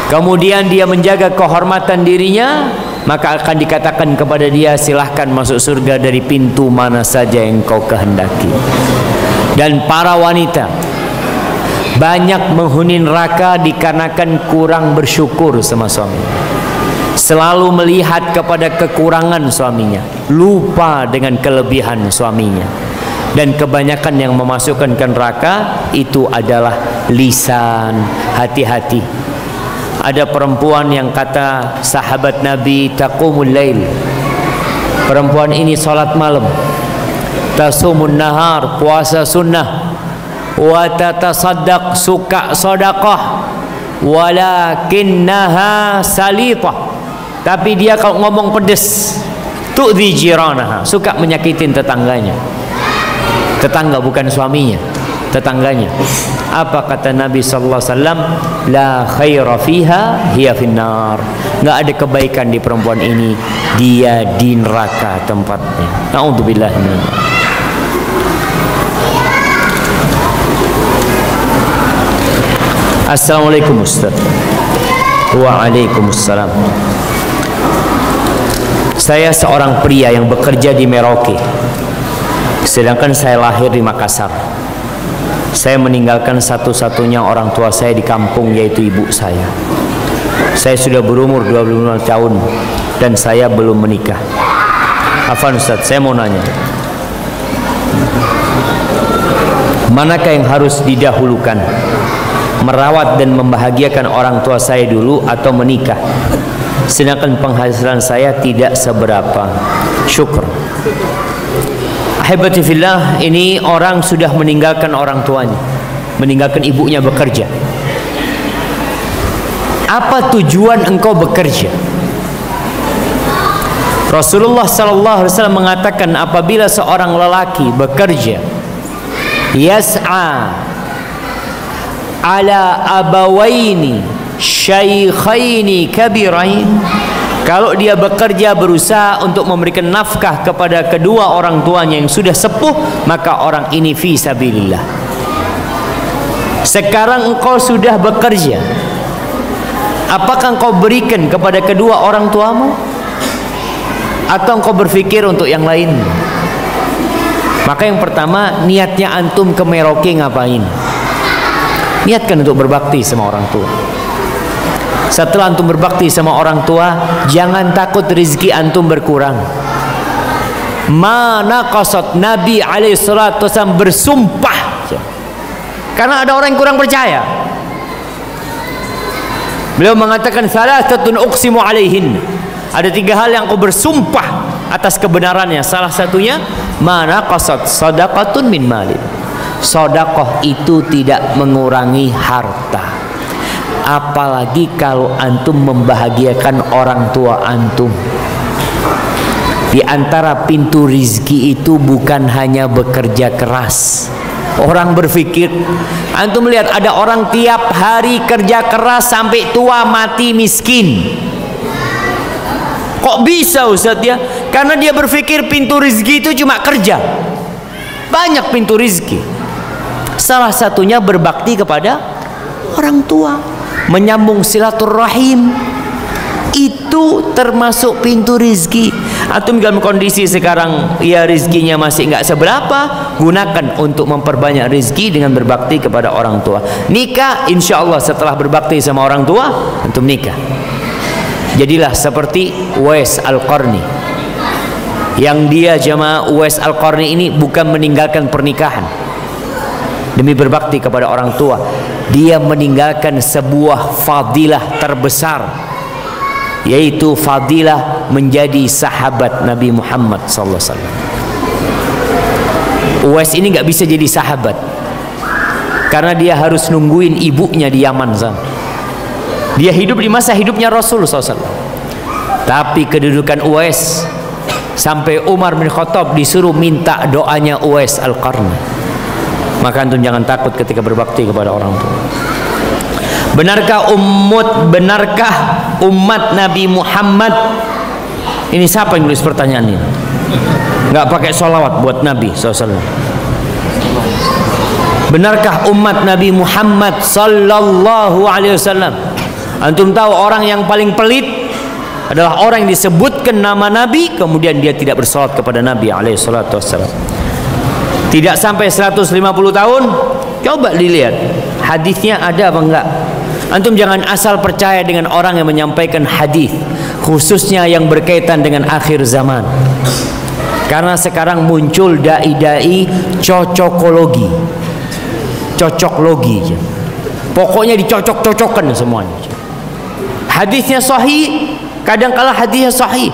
Kemudian dia menjaga kehormatan dirinya, maka akan dikatakan kepada dia, silahkan masuk surga dari pintu mana saja yang kau kehendaki. Dan para wanita, banyak menghuni neraka dikarenakan kurang bersyukur sama suami, selalu melihat kepada kekurangan suaminya, lupa dengan kelebihan suaminya. Dan kebanyakan yang memasukkan ke neraka itu adalah lisan. Hati-hati. Ada perempuan yang kata sahabat Nabi, taqumul lail, perempuan ini salat malam, tasumun nahar, puasa sunnah, wa tatasaddaq, suka sedekah, walakinnaha salithah, tapi dia kalau ngomong pedes, tu'dhi jiranaha, suka menyakitin tetangganya. Tetangga bukan suaminya, tetangganya. Apa kata Nabi sallallahu alaihi wasallam? La khaira fiha hiya finnar. Enggak ada kebaikan di perempuan ini, dia di neraka tempatnya. Nauzubillah min. Assalamualaikum Ustaz. Waalaikumsalam. Saya seorang pria yang bekerja di Merauke, sedangkan saya lahir di Makassar. Saya meninggalkan satu-satunya orang tua saya di kampung, yaitu ibu saya. Saya sudah berumur 25 tahun dan saya belum menikah. Afwan Ustaz, saya mau nanya, manakah yang harus didahulukan, merawat dan membahagiakan orang tua saya dulu atau menikah, sedangkan penghasilan saya tidak seberapa? Syukur. Ahibati fillah, ini orang sudah meninggalkan orang tuanya, meninggalkan ibunya bekerja. Apa tujuan engkau bekerja? Rasulullah sallallahu alaihi wasallam mengatakan, apabila seorang lelaki bekerja, yas'a ala abawaini syaikhaini kabirain, kalau dia bekerja berusaha untuk memberikan nafkah kepada kedua orang tuanya yang sudah sepuh, maka orang ini fi sabilillah. Sekarang engkau sudah bekerja, apakah engkau berikan kepada kedua orang tuamu, atau engkau berpikir untuk yang lain? Maka yang pertama, niatnya antum ke Merauke ngapain? Niatkan untuk berbakti sama orang tua. Setelah antum berbakti sama orang tua, jangan takut rezeki antum berkurang. Mana qasad Nabi alaihi salatu wasallam bersumpah, karena ada orang yang kurang percaya. Beliau mengatakan, salasatun uqsimu alaihin, ada 3 hal yang aku bersumpah atas kebenarannya. Salah satunya, mana qasad sadaqatun min mali, sedekah itu tidak mengurangi harta. Apalagi kalau antum membahagiakan orang tua antum. Di antara pintu rizki itu bukan hanya bekerja keras. Orang berpikir, antum lihat ada orang tiap hari kerja keras sampai tua mati miskin. Kok bisa Ustaz ya? Karena dia berpikir pintu rizki itu cuma kerja. Banyak pintu rizki. Salah satunya berbakti kepada orang tua, menyambung silaturahim, itu termasuk pintu rizki. Antum dalam kondisi sekarang ya rizkinya masih nggak seberapa, gunakan untuk memperbanyak rizki dengan berbakti kepada orang tua. Nikah, insya Allah setelah berbakti sama orang tua, antum nikah. Jadilah seperti Uwais Al-Qarni, yang dia jamaah Uwais Al-Qarni ini bukan meninggalkan pernikahan demi berbakti kepada orang tua, dia meninggalkan sebuah fadilah terbesar, yaitu fadilah menjadi sahabat Nabi Muhammad SAW. Uwais ini nggak bisa jadi sahabat karena dia harus nungguin ibunya di Yaman sana. Dia hidup di masa hidupnya Rasul SAW. Tapi kedudukan Uwais sampai Umar bin Khattab disuruh minta doanya Uwais Al-Qarni. Maka antum jangan takut ketika berbakti kepada orang tua. Benarkah umat Nabi Muhammad, ini siapa yang nulis pertanyaan ini? Nggak pakai sholawat buat Nabi SAW. Benarkah umat Nabi Muhammad sallallahu alaihi wasallam? Antum tahu orang yang paling pelit adalah orang yang disebutkan nama Nabi kemudian dia tidak bersolat kepada Nabi alaihi salatu wassalam. Tidak sampai 150 tahun, coba dilihat hadisnya ada apa enggak. Antum jangan asal percaya dengan orang yang menyampaikan hadis, khususnya yang berkaitan dengan akhir zaman. Karena sekarang muncul dai-dai cocokologi, cocoklogi, pokoknya dicocok-cocokkan semuanya. Hadisnya sahih, kadang-kala hadisnya sahih,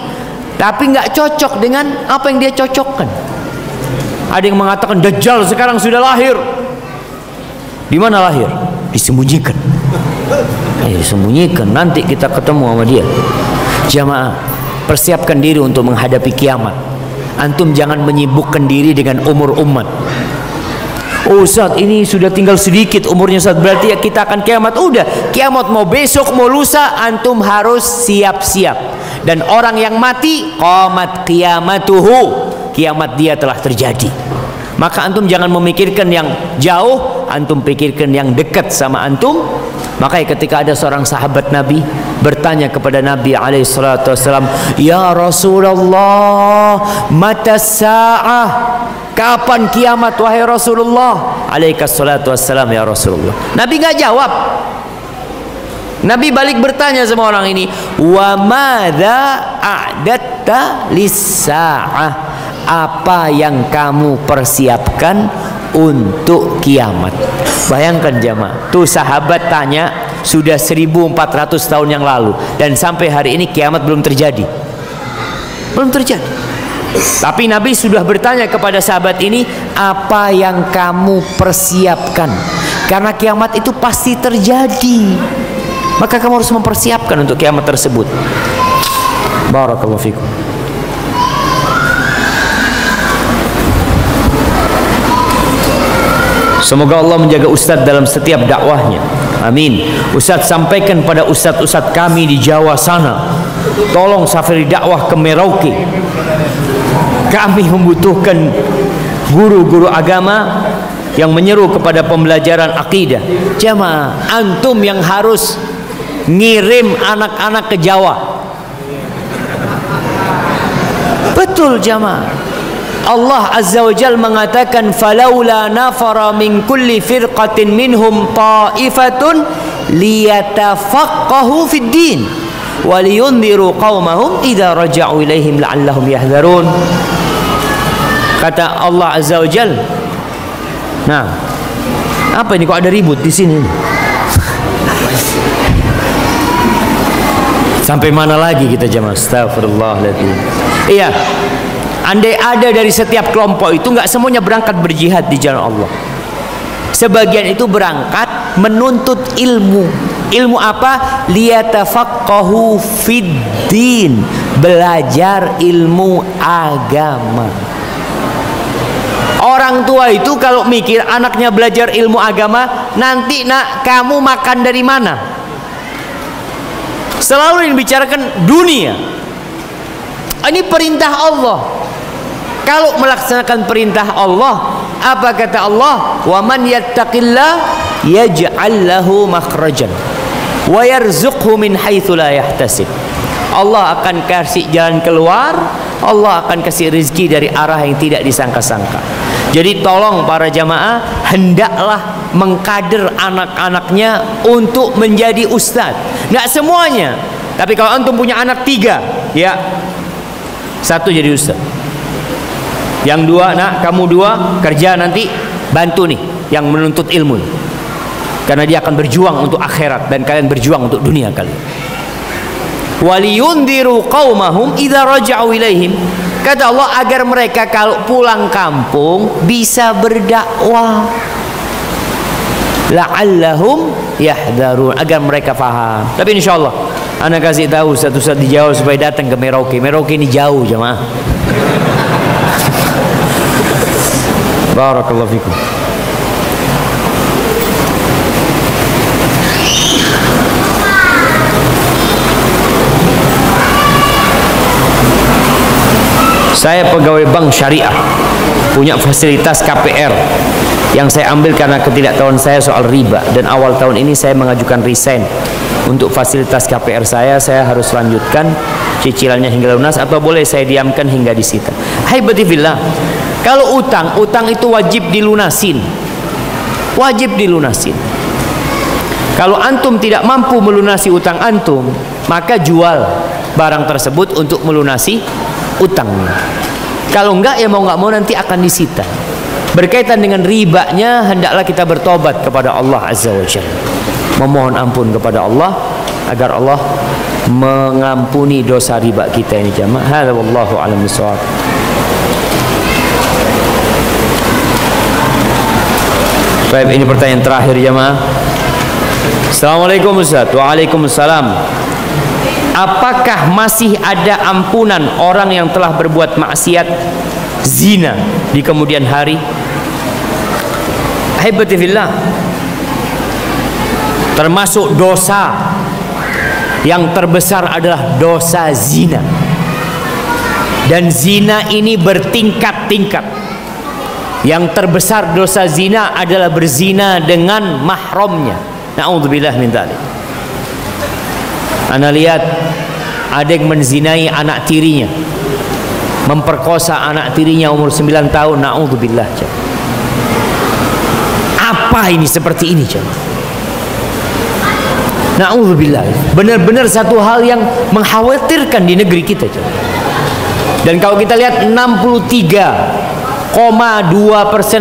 tapi nggak cocok dengan apa yang dia cocokkan. Ada yang mengatakan Dajjal sekarang sudah lahir. Di mana lahir? Disembunyikan. Disembunyikan. Nanti kita ketemu sama dia. Jamaah, persiapkan diri untuk menghadapi kiamat. Antum jangan menyibukkan diri dengan umur umat. Oh Ustaz, ini sudah tinggal sedikit umurnya Ustaz, berarti ya kita akan kiamat. Udah, kiamat mau besok mau lusa, antum harus siap-siap. Dan orang yang mati, qamat qiyamatuhu, kiamat dia telah terjadi. Maka antum jangan memikirkan yang jauh, antum pikirkan yang dekat sama antum. Makanya ketika ada seorang sahabat Nabi bertanya kepada Nabi alaihissalam, ya Rasulullah, mata sa'ah, kapan kiamat wahai Rasulullah? Alaihissalam, ya Rasulullah. Nabi nggak jawab. Nabi balik bertanya sama orang ini, wa madza a'datta lis-sa'ah, apa yang kamu persiapkan untuk kiamat? Bayangkan jamaah, tuh sahabat tanya sudah 1400 tahun yang lalu, dan sampai hari ini kiamat belum terjadi. Belum terjadi. Tapi Nabi sudah bertanya kepada sahabat ini, apa yang kamu persiapkan? Karena kiamat itu pasti terjadi. Maka kamu harus mempersiapkan untuk kiamat tersebut. Barakallahu fikum. Semoga Allah menjaga Ustadz dalam setiap dakwahnya. Amin. Ustadz sampaikan pada ustadz-ustadz kami di Jawa sana, tolong safari dakwah ke Merauke. Kami membutuhkan guru-guru agama yang menyeru kepada pembelajaran akidah. Jamaah, antum yang harus ngirim anak-anak ke Jawa. Betul jamaah. Allah Azza wa Jalla mengatakan, falaula nafara min kulli firqatin minhum ta'ifatun liyatafaqahu fid din wa liyunziru qaumahum idza raja'u ilaihim la'allahum yahdharun. Kata Allah Azza wa Jalla. Nah, apa ini kok ada ribut di sini? Sampai mana lagi kita jamaah? Astagfirullahaladzim. Iya, andai ada dari setiap kelompok itu, nggak semuanya berangkat berjihad di jalan Allah. Sebagian itu berangkat menuntut ilmu. Ilmu apa? Liyatafaqahu fid din, belajar ilmu agama. Orang tua itu kalau mikir anaknya belajar ilmu agama, nanti nak kamu makan dari mana? Selalu yang dibicarakan dunia. Ini perintah Allah. Kalau melaksanakan perintah Allah, apa kata Allah? Wa man yattaqillah yaj'al lahu makhrajan wa yarzuqhu min haitsu la yahtasib. Allah akan kasih jalan keluar, Allah akan kasih rezeki dari arah yang tidak disangka-sangka. Jadi tolong para jamaah, hendaklah mengkader anak-anaknya untuk menjadi ustadz. Nggak semuanya, tapi kalau antum punya anak 3, ya 1 jadi ustadz, yang 2, nak kamu 2 kerja nanti bantu nih yang menuntut ilmu, karena dia akan berjuang untuk akhirat dan kalian berjuang untuk dunia kalian. Waliyundiru qaumahum idza raja'u ilaihim, kata Allah, agar mereka kalau pulang kampung bisa berdakwah. La'allahum yahdharun, agar mereka faham. Tapi insyaallah ana kasih tahu satu-satu di Jawa supaya datang ke Merauke. Merauke ini jauh jemaah. Barakallahu fikum. Saya pegawai bank syariah, punya fasilitas KPR yang saya ambil karena ketidaktahuan saya soal riba, dan awal tahun ini saya mengajukan resign untuk fasilitas KPR saya harus lanjutkan cicilannya hingga lunas atau boleh saya diamkan hingga disita. Haibati fillah, kalau utang itu wajib dilunasin, wajib dilunasin. Kalau antum tidak mampu melunasi utang antum, maka jual barang tersebut untuk melunasi utangnya. Kalau enggak, ya mau nggak mau nanti akan disita. Berkaitan dengan ribanya, hendaklah kita bertobat kepada Allah Azza wa Jalla, memohon ampun kepada Allah agar Allah mengampuni dosa riba kita ini jamaah. Hadza wallahu a'lam bishawab. Baik, ini pertanyaan terakhir jamaah. Assalamualaikum Ustaz. Waalaikumsalam. Apakah masih ada ampunan orang yang telah berbuat maksiat zina di kemudian hari? Ahibati fillah, termasuk dosa yang terbesar adalah dosa zina. Dan zina ini bertingkat-tingkat. Yang terbesar dosa zina adalah berzina dengan mahramnya. Na'udzubillah min dzalik. Ana lihat ada yang menzinai anak tirinya, memperkosa anak tirinya umur 9 tahun. Na'udzubillah. Apa ini seperti ini jemaah? Na'udzubillah. Benar-benar satu hal yang mengkhawatirkan di negeri kita jemaah. Dan kalau kita lihat 63,2%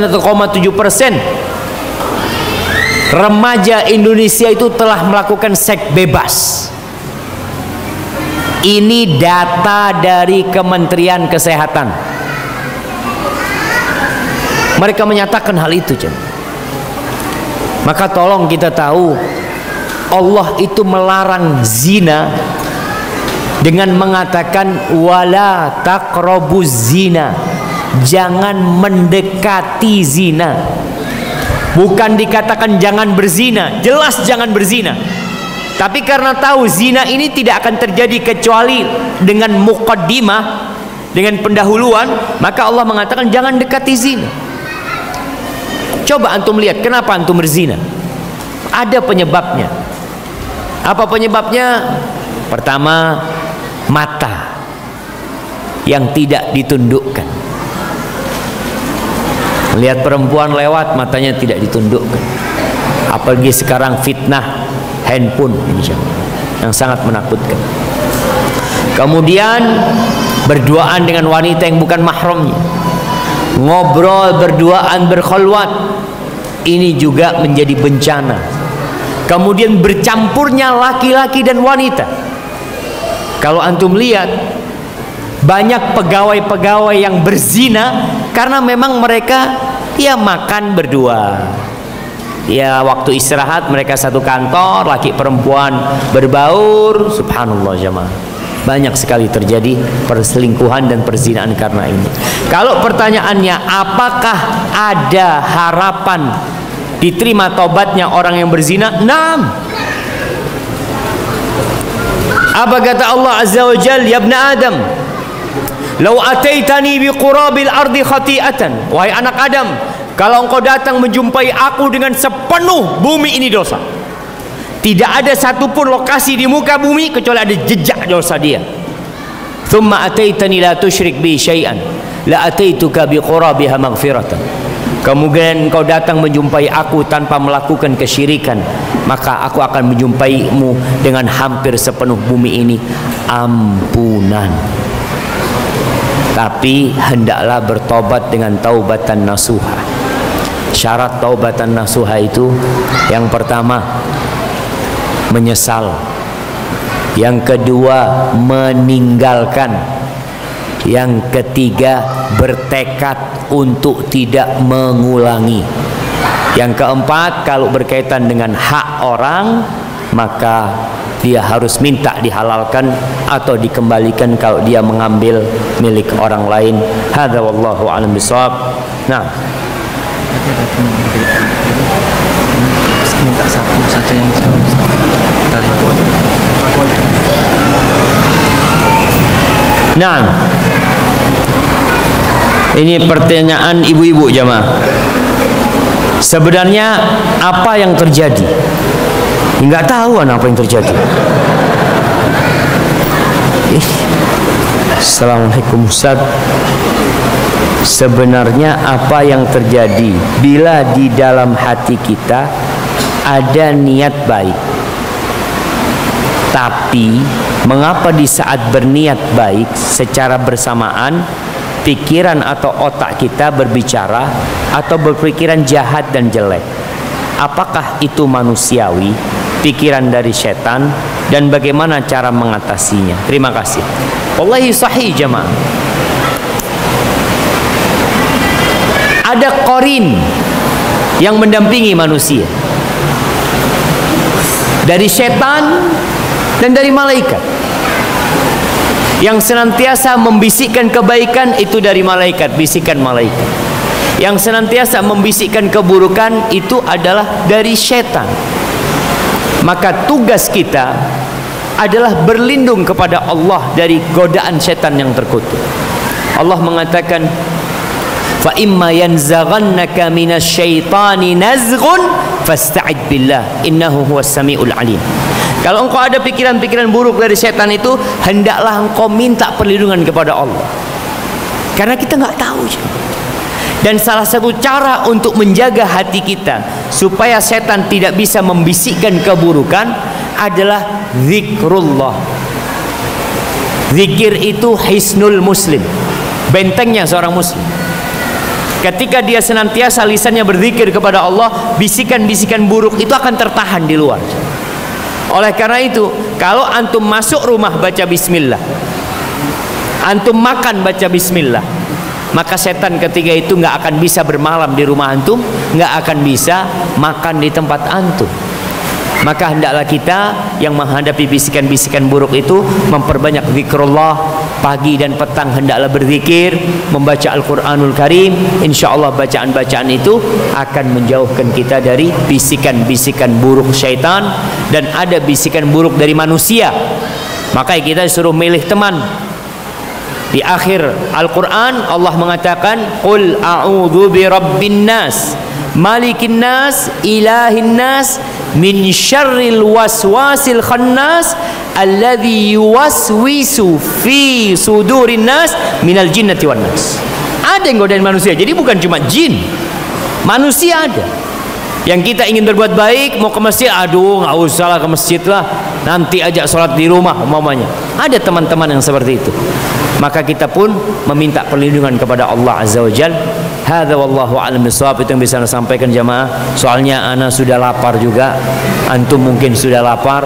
atau 0,7% remaja Indonesia itu telah melakukan seks bebas. Ini data dari Kementerian Kesehatan. Mereka menyatakan hal itu, maka tolong kita tahu, Allah itu melarang zina dengan mengatakan wala taqrabuz zina, jangan mendekati zina. Bukan dikatakan jangan berzina, jelas jangan berzina. Tapi karena tahu zina ini tidak akan terjadi kecuali dengan muqaddimah, dengan pendahuluan, maka Allah mengatakan jangan dekati zina. Coba antum lihat kenapa antum berzina. Ada penyebabnya. Apa penyebabnya? Pertama, mata yang tidak ditundukkan. Lihat perempuan lewat, matanya tidak ditundukkan. Apalagi sekarang fitnah handphone ini yang sangat menakutkan. Kemudian berduaan dengan wanita yang bukan mahramnya, ngobrol berduaan berkhalwat, ini juga menjadi bencana. Kemudian bercampurnya laki-laki dan wanita. Kalau antum lihat, banyak pegawai-pegawai yang berzina karena memang mereka ya makan berdua. Ya waktu istirahat mereka satu kantor, laki perempuan berbaur. Subhanallah jemaah. Banyak sekali terjadi perselingkuhan dan perzinaan karena ini. Kalau pertanyaannya apakah ada harapan diterima tobatnya orang yang berzina? Naam. Apa kata Allah Azza wa Jalla, ya ibn Adam, "Lau ataitani biqurabil ardi khati'atan." Wahai anak Adam, kalau engkau datang menjumpai aku dengan sepenuh bumi ini dosa, tidak ada satupun lokasi di muka bumi kecuali ada jejak dosa dia. "Tsumma ataitani la tusyrik bi syai'an, la ataituka biqurabiha maghfiratan." Kemudian engkau datang menjumpai aku tanpa melakukan kesyirikan, maka aku akan menjumpaimu dengan hampir sepenuh bumi ini ampunan. Tapi hendaklah bertobat dengan taubatan nasuha. Syarat taubatan nasuha itu yang pertama menyesal, yang kedua meninggalkan, yang ketiga bertekad untuk tidak mengulangi, yang keempat kalau berkaitan dengan hak orang maka dia harus minta dihalalkan atau dikembalikan kalau dia mengambil milik orang lain. Hadza wallahu a'lam bishawab. Nah, minta satu saja yang dari. Nah, ini pertanyaan ibu-ibu jamaah. Sebenarnya apa yang terjadi? Enggak tahu apa yang terjadi. Assalamualaikum Ustaz. Sebenarnya apa yang terjadi bila di dalam hati kita ada niat baik. Tapi mengapa di saat berniat baik secara bersamaan pikiran atau otak kita berbicara atau berpikiran jahat dan jelek? Apakah itu manusiawi, pikiran dari setan, dan bagaimana cara mengatasinya? Terima kasih. Wallahi sahih jamaah. Ada qarin yang mendampingi manusia dari setan dan dari malaikat. Yang senantiasa membisikkan kebaikan itu dari malaikat, bisikan malaikat. Yang senantiasa membisikkan keburukan itu adalah dari setan. Maka tugas kita adalah berlindung kepada Allah dari godaan setan yang terkutuk. Allah mengatakan, fa imma yanzaghannaka minasyaitani nazghun fasta'id billah innahu huwas samiul alim. Kalau engkau ada pikiran-pikiran buruk dari setan itu, hendaklah engkau minta perlindungan kepada Allah, karena kita nggak tahu. Dan salah satu cara untuk menjaga hati kita supaya setan tidak bisa membisikkan keburukan adalah zikrullah. Zikir itu hisnul muslim, bentengnya seorang muslim. Ketika dia senantiasa lisannya berzikir kepada Allah, bisikan-bisikan buruk itu akan tertahan di luar. Oleh karena itu, kalau antum masuk rumah baca bismillah, antum makan baca bismillah, maka setan ketika itu nggak akan bisa bermalam di rumah antum, nggak akan bisa makan di tempat antum. Maka hendaklah kita yang menghadapi bisikan-bisikan buruk itu memperbanyak zikrullah. Pagi dan petang hendaklah berzikir, membaca Al-Quranul Karim. Insya Allah bacaan-bacaan itu akan menjauhkan kita dari bisikan-bisikan buruk syaitan. Dan ada bisikan buruk dari manusia, maka kita disuruh milih teman. Di akhir Al-Quran Allah mengatakan, qul a'udzu birabbin nas malikin nas ilahin nas min syarril waswasil khannas alladzi yuwaswisu fi sudurin nas minal jinnati wan nas. Ada yang godain manusia, jadi bukan cuma jin, manusia ada. Yang kita ingin berbuat baik, mau ke masjid, aduh nggak usah lah ke masjid lah, nanti ajak sholat di rumah umpamanya. Ada teman-teman yang seperti itu. Maka kita pun meminta perlindungan kepada Allah Azza wa Jal. Hadza wallahu a'lam bishawab. Itu yang bisa saya sampaikan jamaah. Soalnya ana sudah lapar juga, antum mungkin sudah lapar.